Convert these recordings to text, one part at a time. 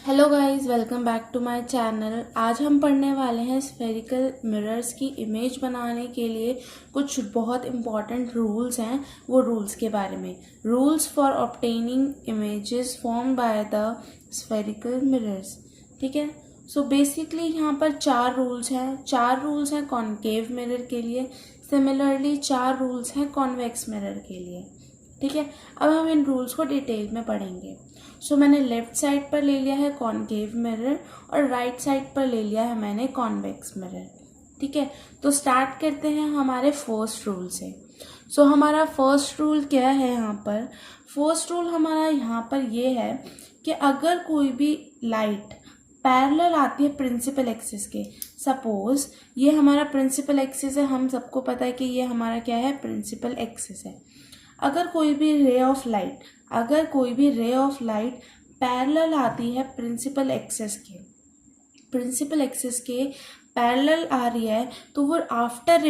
Hello guys, welcome back to my channel. आज हम पढ़ने वाले हैं स्फेरिकल मिरर्स की इमेज बनाने के लिए कुछ बहुत इम्पॉर्टेंट रूल्स हैं। वो रूल्स के बारे में, rules for obtaining images form by the spherical mirrors. ठीक है, सो बेसिकली यहाँ पर चार रूल्स हैं कॉनकेव मिरर के लिए। सिमिलरली चार रूल्स हैं कॉन्वेक्स मिरर के लिए। ठीक है, अब हम इन रूल्स को डिटेल में पढ़ेंगे। सो मैंने लेफ्ट साइड पर ले लिया है कॉनकेव मिरर और राइट साइड पर ले लिया है मैंने कॉन्वेक्स मिरर। ठीक है, तो स्टार्ट करते हैं हमारे फर्स्ट रूल से। सो हमारा फर्स्ट रूल क्या है यहाँ पर? फर्स्ट रूल हमारा यहाँ पर ये है कि अगर कोई भी लाइट पैरेलल आती है प्रिंसिपल एक्सिस के, सपोज ये हमारा प्रिंसिपल एक्सिस है, हम सबको पता है कि ये हमारा क्या है, प्रिंसिपल एक्सिस है। अगर कोई भी रे ऑफ लाइट पैरेलल आती है प्रिंसिपल एक्सिस के पैरेलल आ रही है, तो वो आफ्टर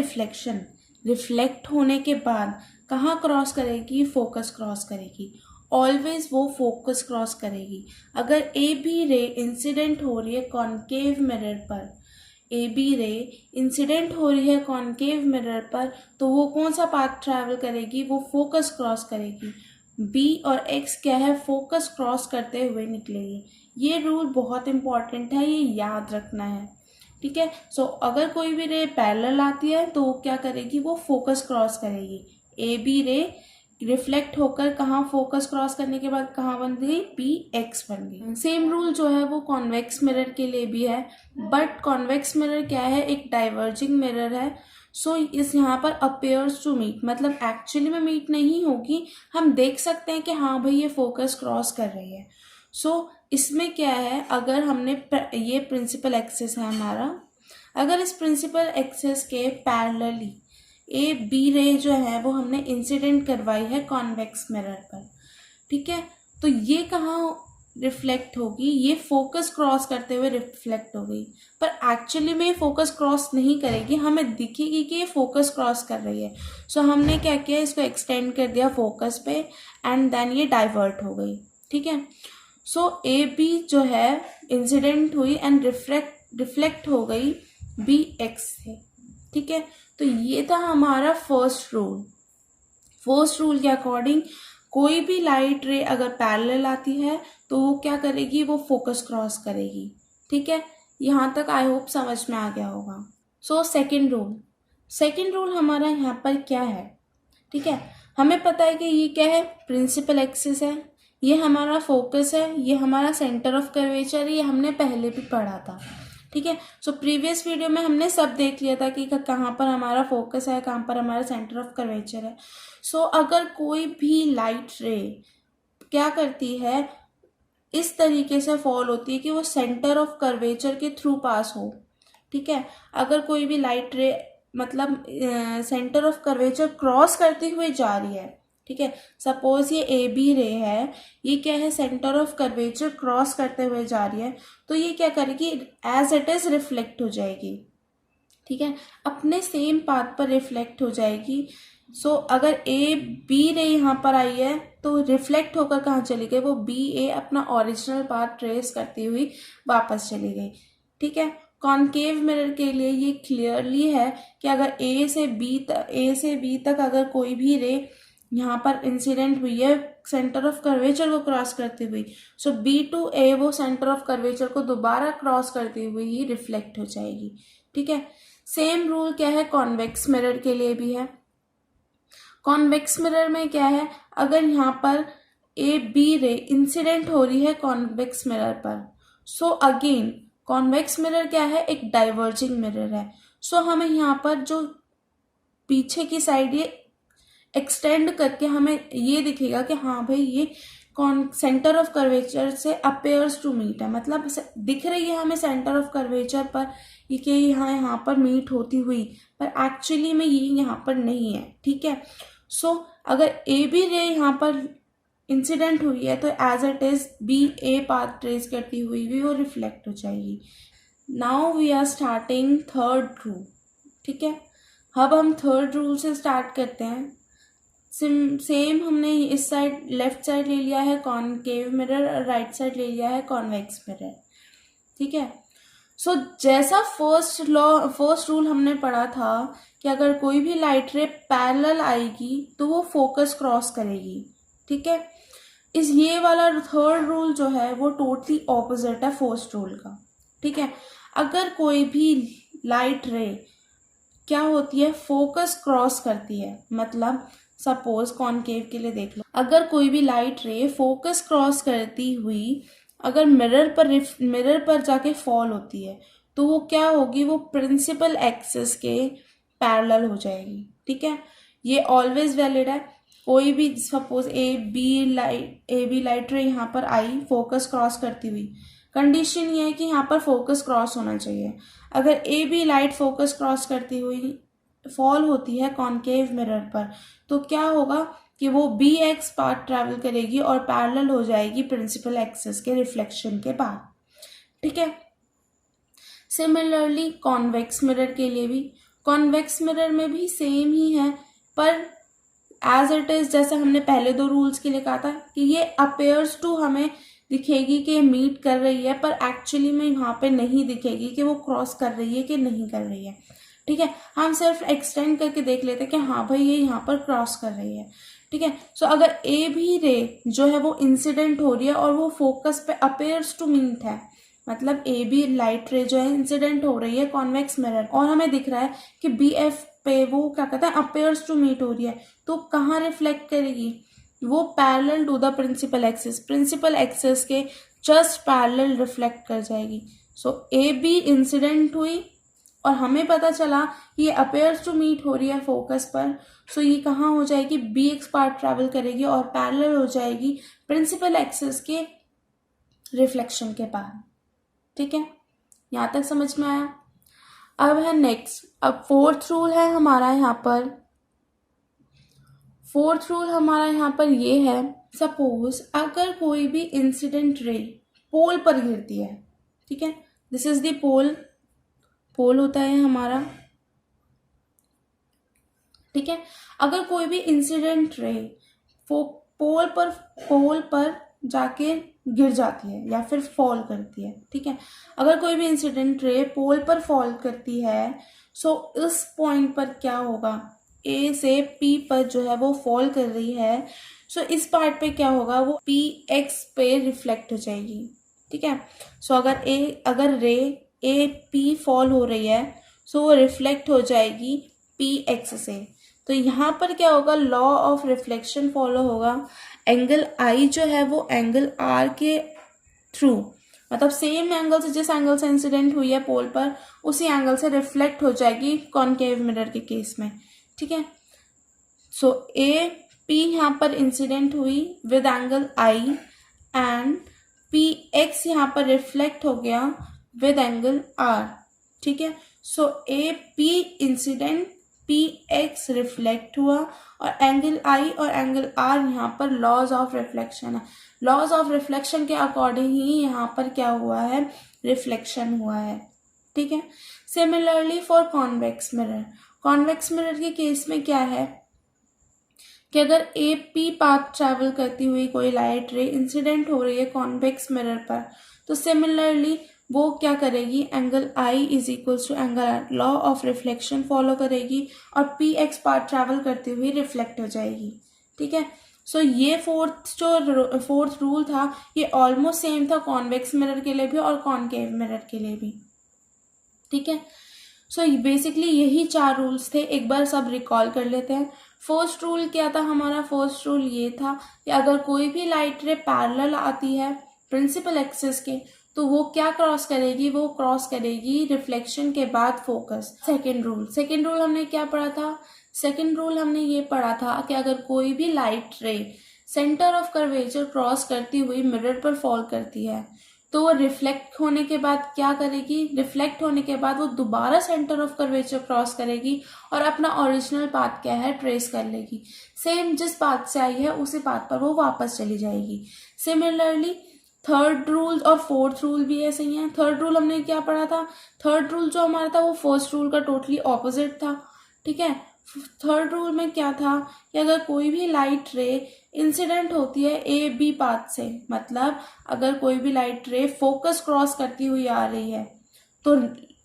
रिफ्लेक्ट होने के बाद कहाँ क्रॉस करेगी? फोकस क्रॉस करेगी। ऑलवेज वो फोकस क्रॉस करेगी। अगर ए बी रे इंसिडेंट हो रही है कॉनकेव मिरर पर, तो वो कौन सा पाथ ट्रैवल करेगी? वो फोकस क्रॉस करेगी। बी और एक्स क्या है? फोकस क्रॉस करते हुए निकलेगी। ये रूल बहुत इंपॉर्टेंट है, ये याद रखना है। ठीक है, सो अगर कोई भी रे पैरेलल आती है तो वो क्या करेगी? वो फोकस क्रॉस करेगी। ए बी रे रिफ्लेक्ट होकर कहाँ फोकस क्रॉस करने के बाद कहाँ बन गई? पी एक्स बन गई। सेम रूल जो है वो कॉन्वेक्स मिरर के लिए भी है, बट कॉन्वेक्स मिरर क्या है? एक डाइवर्जिंग मिरर है। सो इस यहाँ पर अपेयर्स टू मीट, मतलब एक्चुअली में मीट नहीं होगी, हम देख सकते हैं कि हाँ भाई ये फोकस क्रॉस कर रही है। सो इसमें क्या है, अगर हमने ये प्रिंसिपल एक्सिस है हमारा, अगर इस प्रिंसिपल एक्सिस के पैरेलली ए बी रे जो है वो हमने इंसिडेंट करवाई है कॉन्वेक्स मिरर पर। ठीक है, तो ये कहाँ रिफ्लेक्ट होगी? ये फोकस क्रॉस करते हुए रिफ्लेक्ट हो गई, पर एक्चुअली में फोकस क्रॉस नहीं करेगी, हमें दिखेगी कि ये फोकस क्रॉस कर रही है। सो हमने क्या किया, इसको एक्सटेंड कर दिया फोकस पे एंड देन ये डाइवर्ट हो गई। ठीक है, सो ए बी जो है इंसिडेंट हुई एंड रिफ्लेक्ट हो गई बी एक्स से। ठीक है, तो ये था हमारा फर्स्ट रूल के अकॉर्डिंग कोई भी लाइट रे अगर पैरेलल आती है तो वो क्या करेगी? वो फोकस क्रॉस करेगी। ठीक है, यहाँ तक आई होप समझ में आ गया होगा। सो सेकंड रूल हमारा यहाँ पर क्या है? ठीक है, हमें पता है कि ये क्या है? प्रिंसिपल एक्सिस है, ये हमारा फोकस है, ये हमारा सेंटर ऑफ कर्वेचर है, ये हमने पहले भी पढ़ा था। ठीक है, सो प्रीवियस वीडियो में हमने सब देख लिया था कि कहाँ पर हमारा फोकस है, कहाँ पर हमारा सेंटर ऑफ कर्वेचर है। सो अगर कोई भी लाइट रे क्या करती है, इस तरीके से फॉल होती है कि वो सेंटर ऑफ कर्वेचर के थ्रू पास हो। ठीक है, अगर कोई भी लाइट रे मतलब सेंटर ऑफ कर्वेचर क्रॉस करती हुई जा रही है, ठीक है, सपोज ये ए बी रे है, ये क्या है? सेंटर ऑफ कर्वेचर क्रॉस करते हुए जा रही है, तो ये क्या करेगी? एज इट इज रिफ्लेक्ट हो जाएगी। ठीक है, अपने सेम पाथ पर रिफ्लेक्ट हो जाएगी। सो अगर ए बी रे यहाँ पर आई है तो रिफ्लेक्ट होकर कहाँ चली गई? वो बी ए अपना ओरिजिनल पाथ ट्रेस करती हुई वापस चली गई। ठीक है, कॉनकेव मिरर के लिए ये क्लियरली है कि अगर ए से बी तक अगर कोई भी रे यहाँ पर इंसिडेंट हुई है सेंटर ऑफ कर्वेचर को क्रॉस करती हुई, सो बी टू ए वो सेंटर ऑफ कर्वेचर को दोबारा क्रॉस करती हुई ही रिफ्लेक्ट हो जाएगी। ठीक है, सेम रूल क्या है? कॉन्वेक्स मिरर के लिए भी है। कॉन्वेक्स मिरर में क्या है? अगर यहाँ पर ए बी रे इंसिडेंट हो रही है कॉन्वेक्स मिरर पर, सो अगेन कॉन्वेक्स मिरर क्या है? एक डाइवर्जिंग मिरर है। सो हमें यहाँ पर जो पीछे की साइड ये एक्सटेंड करके हमें ये दिखेगा कि हाँ भाई ये सेंटर ऑफ कर्वेचर से अपेयर्स टू मीट है, मतलब दिख रही है हमें सेंटर ऑफ कर्वेचर पर ये कि यहाँ पर मीट होती हुई, पर एक्चुअली में ये यहाँ पर नहीं है। ठीक है, सो अगर ए बी रे यहाँ पर इंसिडेंट हुई है तो as it is be a path trace करती हुई भी वो रिफ्लेक्ट हो जाएगी। Now we are starting third rule. ठीक है, अब हम थर्ड रूल से स्टार्ट करते हैं। सेम हमने इस साइड लेफ्ट साइड ले लिया है कॉनकेव मिरर और राइट साइड ले लिया है कॉन्वेक्स मिरर। ठीक है। सो जैसा फर्स्ट रूल हमने पढ़ा था कि अगर कोई भी लाइट रे पैरेलल आएगी तो वो फोकस क्रॉस करेगी। ठीक है। इस ये वाला थर्ड रूल जो है वो टोटली ऑपोजिट है फर्स्ट रूल का। ठीक है। अगर कोई भी लाइट रे क्या होती है, फोकस क्रॉस करती है, मतलब सपोज कॉनकेव के लिए देख लो, अगर कोई भी लाइट रे फोकस क्रॉस करती हुई अगर मिरर पर जाके फॉल होती है तो वो क्या होगी, वो प्रिंसिपल एक्सिस के पैरेलल हो जाएगी। ठीक है। ये ऑलवेज वैलिड है। कोई भी सपोज ए बी लाइट रे यहाँ पर आई फोकस क्रॉस करती हुई, कंडीशन ये है कि यहाँ पर फोकस क्रॉस होना चाहिए। अगर A B light focus cross करती हुई फॉल होती है कॉनकेव मिरर पर तो क्या होगा कि वो बी एक्स पाथ ट्रैवल करेगी और पैरेलल हो जाएगी प्रिंसिपल एक्सिस के रिफ्लेक्शन के बाद। ठीक है। सिमिलरली कॉन्वेक्स मिरर के लिए भी, कॉन्वेक्स मिरर में भी सेम ही है, पर एज इट इज जैसे हमने पहले दो रूल्स के लिए कहा था कि ये अपेयर्स टू हमें दिखेगी कि मीट कर रही है, पर एक्चुअली में यहाँ पे नहीं दिखेगी कि वो क्रॉस कर रही है कि नहीं कर रही है। ठीक है। हम सिर्फ एक्सटेंड करके देख लेते हैं कि हाँ भाई ये यहाँ पर क्रॉस कर रही है। ठीक है। सो अगर ए भी रे जो है वो इंसिडेंट हो रही है और वो फोकस पे अपेयर्स टू मीट है, मतलब ए बी लाइट रे जो है इंसिडेंट हो रही है कॉन्वेक्स मिरर और हमें दिख रहा है कि बी एफ पे वो क्या कहता है अपेयर्स टू मीट हो रही है, तो कहाँ रिफ्लेक्ट करेगी, वो parallel to the principal axis के जस्ट पैरेलल रिफ्लेक्ट कर जाएगी। सो ए बी इंसिडेंट हुई और हमें पता चला कि ये अपेयर्स टू मीट हो रही है फोकस पर, सो ये कहाँ हो जाएगी, बी एक्स पार्ट ट्रैवल करेगी और पैरेलल हो जाएगी प्रिंसिपल एक्सिस के रिफ्लेक्शन के बाद। ठीक है। यहाँ तक समझ में आया। अब है नेक्स्ट, अब फोर्थ रूल है हमारा यहाँ पर ये है, सपोज अगर कोई भी इंसिडेंट रे पोल पर गिरती है। ठीक है। दिस इज द पोल होता है हमारा। ठीक है। अगर कोई भी इंसिडेंट रे पोल पर जाके गिर जाती है या फिर फॉल करती है। ठीक है। अगर कोई भी इंसिडेंट रे पोल पर फॉल करती है, सो इस पॉइंट पर क्या होगा, ए से पी पर जो है वो फॉल कर रही है, सो इस पार्ट पे क्या होगा, वो पी एक्स पे रिफ्लेक्ट हो जाएगी। ठीक है। सो अगर रे ए पी फॉल हो रही है, सो वो रिफ्लेक्ट हो जाएगी पी एक्स से। तो यहाँ पर क्या होगा, लॉ ऑफ रिफ्लेक्शन फॉलो होगा। एंगल आई जो है वो एंगल आर के थ्रू, मतलब सेम एंगल से, जिस एंगल से इंसिडेंट हुई है पोल पर उसी एंगल से रिफ्लेक्ट हो जाएगी कॉनकेव मिरर के केस में। ठीक है। सो ए पी यहाँ पर इंसिडेंट हुई with angle I and P x यहाँ पर रिफ्लेक्ट हो गया विद एंगल आर। ठीक है। So A P incident P X reflect हुआ और एंगल आई और एंगल आर यहाँ पर लॉज ऑफ रिफ्लेक्शन है। लॉज ऑफ रिफ्लेक्शन के अकॉर्डिंग ही यहाँ पर क्या हुआ है, रिफ्लेक्शन हुआ है। ठीक है। सिमिलरली फॉर कॉन्वेक्स मिरर के केस में क्या है कि अगर ए पी पाथ ट्रैवल करती हुई कोई लाइट रे इंसिडेंट हो रही है कॉन्वेक्स मिरर पर, तो सिमिलरली वो क्या करेगी, angle I is equals to angle R, law of reflection follow करेगी और पी एक्स पार्ट ट्रैवल करते हुए रिफ्लेक्ट हो जाएगी। ठीक है। सो ये फोर्थ रूल था, ये ऑलमोस्ट सेम था कॉन्वेक्स मिरर के लिए भी और कॉनकेव मिरर के लिए भी। ठीक है। सो बेसिकली यही 4 रूल्स थे, एक बार सब रिकॉल कर लेते हैं। फर्स्ट रूल क्या था हमारा, फर्स्ट रूल ये था कि अगर कोई भी लाइट रे पैरेलल आती है प्रिंसिपल एक्सिस के तो वो क्या क्रॉस करेगी, वो क्रॉस करेगी रिफ्लेक्शन के बाद फोकस। सेकेंड रूल हमने क्या पढ़ा था, सेकेंड रूल हमने ये पढ़ा था कि अगर कोई भी लाइट रे सेंटर ऑफ कर्वेचर क्रॉस करती हुई मिरर पर फॉल करती है तो वो रिफ्लेक्ट होने के बाद क्या करेगी, रिफ्लेक्ट होने के बाद वो दोबारा सेंटर ऑफ कर्वेचर क्रॉस करेगी और अपना ओरिजिनल पाथ क्या है ट्रेस कर लेगी। सेम जिस पाथ से आई है उसी पाथ पर वो वापस चली जाएगी। सिमिलरली थर्ड रूल और फोर्थ रूल भी ऐसे ही है। थर्ड रूल हमने क्या पढ़ा था, थर्ड रूल जो हमारा था वो फर्स्ट रूल का टोटली ऑपोजिट था। ठीक है। थर्ड रूल में क्या था कि अगर कोई भी लाइट रे इंसिडेंट होती है ए बी पाथ से, मतलब अगर कोई भी लाइट रे फोकस क्रॉस करती हुई आ रही है तो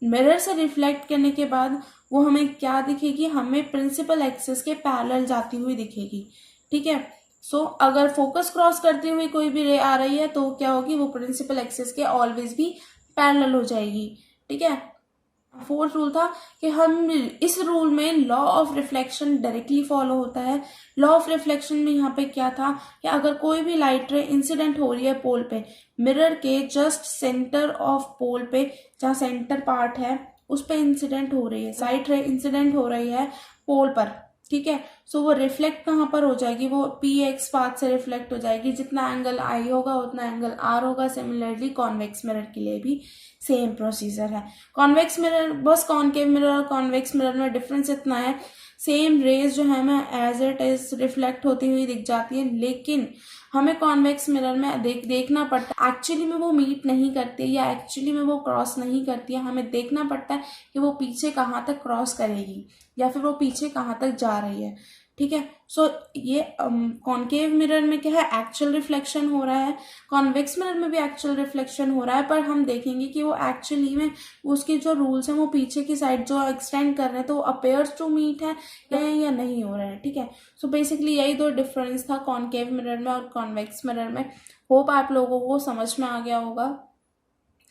मिरर से रिफ्लेक्ट करने के बाद वो हमें क्या दिखेगी, हमें प्रिंसिपल एक्सिस के पैरेलल जाती हुई दिखेगी। ठीक है, सो अगर फोकस क्रॉस करती हुई कोई भी रे आ रही है तो क्या होगी, वो प्रिंसिपल एक्सिस के ऑलवेज भी पैरेलल हो जाएगी। ठीक है, फोर्थ रूल था कि हम इस रूल में law of reflection directly follow होता है। लॉ ऑफ रिफ्लेक्शन में यहाँ पे क्या था कि अगर कोई भी लाइट रे इंसिडेंट हो रही है पोल पे, मिरर के जस्ट सेंटर ऑफ पोल पे, जहाँ सेंटर पार्ट है उस पे इंसिडेंट हो रही है, लाइट रे इंसिडेंट हो रही है पोल पर। ठीक है, सो वो रिफ्लेक्ट कहाँ पर हो जाएगी, वो पी एक्स पाथ से रिफ्लेक्ट हो जाएगी। जितना एंगल आई होगा उतना एंगल आर होगा। सिमिलरली कॉन्वेक्स मिरर के लिए भी सेम प्रोसीजर है। कॉन्वेक्स मिरर, बस कॉनकेव मिरर और कॉन्वेक्स मिरर में डिफरेंस इतना है, सेम रेज जो है ना एज इट इज रिफ्लेक्ट होती हुई दिख जाती है, लेकिन हमें कॉन्वेक्स मिरर में देखना पड़ता है एक्चुअली में वो मीट नहीं करती या एक्चुअली में वो क्रॉस नहीं करती है। हमें देखना पड़ता है कि वो पीछे कहाँ तक क्रॉस करेगी या फिर वो पीछे कहाँ तक जा रही है। ठीक है, सो ये कॉनकेव मिरर में क्या है, एक्चुअल रिफ्लेक्शन हो रहा है। कॉन्वेक्स मिरर में भी एक्चुअल रिफ्लेक्शन हो रहा है, पर हम देखेंगे कि वो एक्चुअली में उसके जो रूल्स हैं वो पीछे की साइड जो एक्सटेंड कर रहे हैं तो वो अपेयर्स टू मीट है या नहीं हो रहा है। ठीक है, सो बेसिकली यही दो डिफरेंस था कॉनकेव मिरर में और कॉन्वेक्स मिरर में। होप आप लोगों को समझ में आ गया होगा।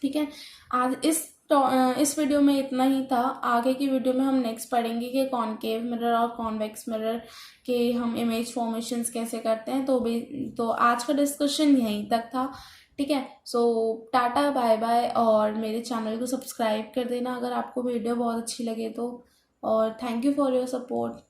ठीक है, आज इस वीडियो में इतना ही था। आगे की वीडियो में हम नेक्स्ट पढ़ेंगे कि कॉनकेव मिरर और कॉन्वेक्स मिरर के हम इमेज फॉर्मेशंस कैसे करते हैं। तो आज का डिस्कशन यहीं तक था। ठीक है, सो टाटा बाय बाय, और मेरे चैनल को सब्सक्राइब कर देना अगर आपको वीडियो बहुत अच्छी लगे तो। और thank you for your support.